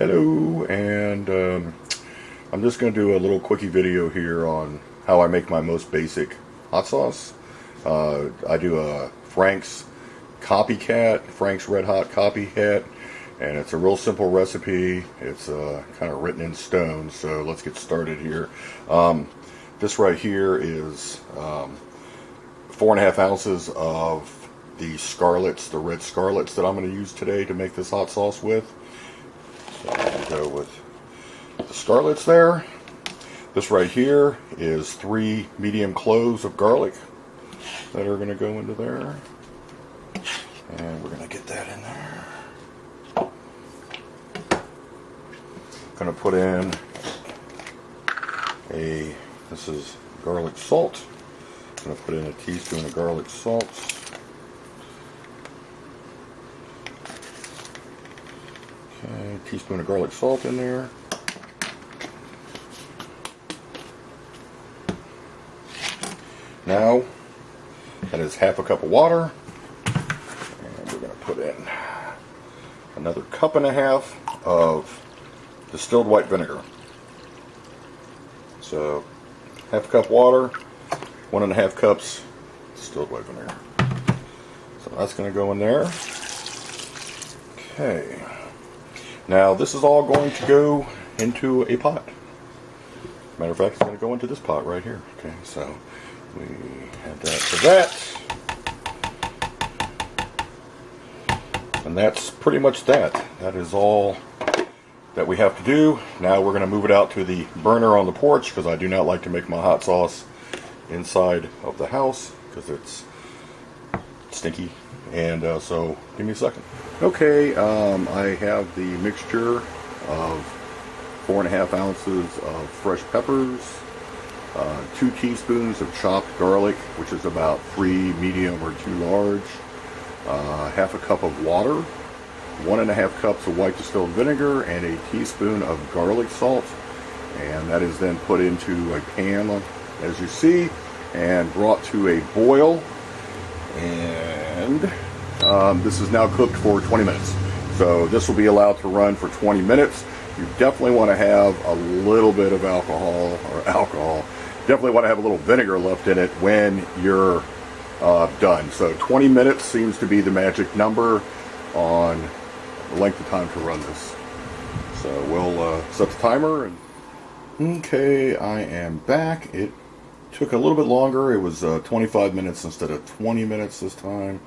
Hello, and I'm just going to do a little quickie video here on how I make my most basic hot sauce. I do a Frank's Copycat, Frank's Red Hot Copycat, and it's a real simple recipe. It's kind of written in stone, so let's get started here. This right here is 4.5 ounces of the scarlets, the red scarlets that I'm going to use today to make this hot sauce with. So I'm going to go with the scarlets there. This right here is 3 medium cloves of garlic that are going to go into there. And we're going to get that in there. Going to put in this is garlic salt. I'm going to put in a teaspoon of garlic salt. Okay, a teaspoon of garlic salt in there. Now, that is half a cup of water. And we're going to put in another 1.5 cups of distilled white vinegar. So, half a cup water, 1.5 cups distilled white vinegar. So that's going to go in there. Okay. Now this is all going to go into a pot. Matter of fact, it's going to go into this pot right here. Okay, so we add that to that. And that's pretty much that. That is all that we have to do. Now we're going to move it out to the burner on the porch because I do not like to make my hot sauce inside of the house because it's stinky. And so give me a second. Okay, I have the mixture of 4.5 ounces of fresh peppers, 2 teaspoons of chopped garlic, which is about 3 medium or 2 large, half a cup of water, 1.5 cups of white distilled vinegar, and a teaspoon of garlic salt. And that is then put into a pan, as you see, and brought to a boil. And this is now cooked for 20 minutes. So this will be allowed to run for 20 minutes. You definitely want to have a little bit of alcohol. Definitely want to have a little vinegar left in it when you're done. So 20 minutes seems to be the magic number on the length of time to run this. So we'll set the timer. Okay, I am back. It took a little bit longer. It was 25 minutes instead of 20 minutes this time.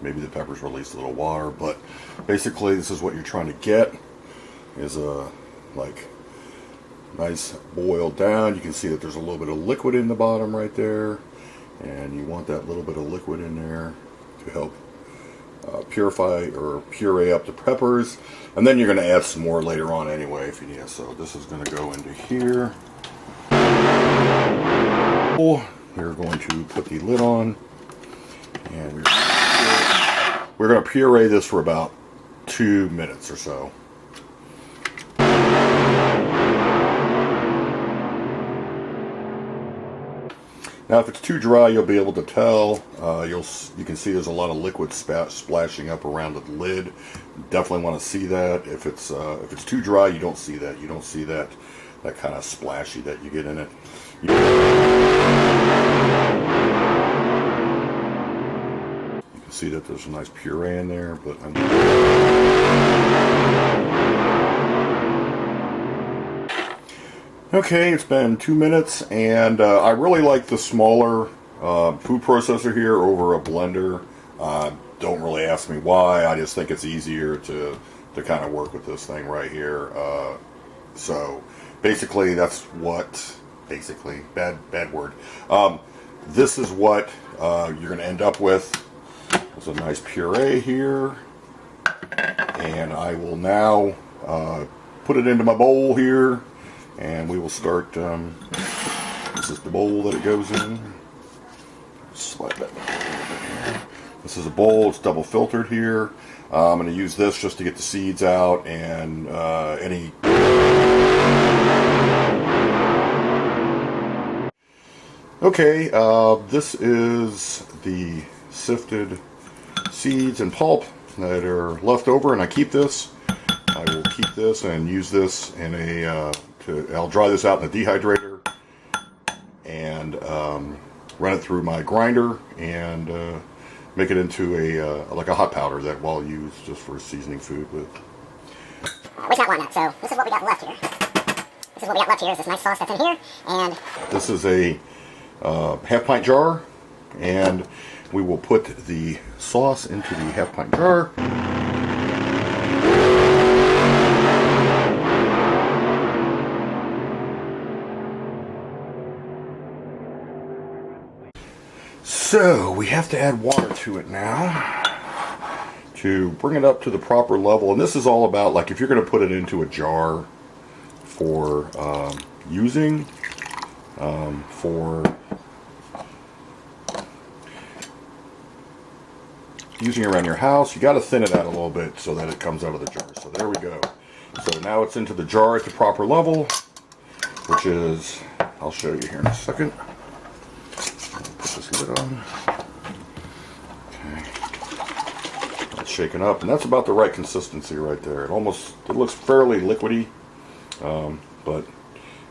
Maybe the peppers released a little water, but basically this is what you're trying to get, is a nice boil down. You can see that there's a little bit of liquid in the bottom right there, and you want that little bit of liquid in there to help purify or puree up the peppers. And then you're going to add some more later on anyway if you need it. So this is going to go into here. We're going to put the lid on, and we're going to puree this for about 2 minutes or so. Now if it's too dry, you'll be able to tell. You can see there's a lot of liquid splashing up around the lid. Definitely want to see that. If it's too dry, you don't see that. You don't see that kind of splashy that you get in it. You can see that there's a nice puree in there, but okay, it's been 2 minutes, and I really like the smaller food processor here over a blender. Don't really ask me why. I just think it's easier to kind of work with this thing right here. So basically, that's what. Basically, bad word. This is what you're going to end up with. There's a nice puree here, and I will now put it into my bowl here, and we will start. This is the bowl that it goes in. Slide that down a little bit here. This is a bowl. It's double filtered here. I'm going to use this just to get the seeds out and any. Okay, this is the sifted seeds and pulp that are left over, and I keep this. I will keep this and use this in a, I'll dry this out in a dehydrator and run it through my grinder and make it into like a hot powder that I'll use just for seasoning food with. We got one now, so this is what we got left here. This is what we got left here, is this nice sauce that's in here, and... This is a half-pint jar, and we will put the sauce into the half-pint jar. So, we have to add water to it now to bring it up to the proper level. And this is all about, like, if you're going to put it into a jar for using, for using around your house, you got to thin it out a little bit so that it comes out of the jar. So there we go. So now it's into the jar at the proper level, which is, I'll show you here in a second. Put this lid on. Okay. It's shaken up, and that's about the right consistency right there. It looks fairly liquidy, but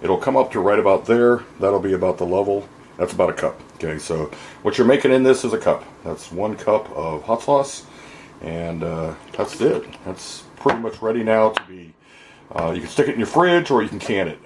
it'll come up to right about there. That'll be about the level. That's about a cup. Okay, so what you're making in this is a cup. That's 1 cup of hot sauce, and that's it. That's pretty much ready now to be. You can stick it in your fridge, or you can can it.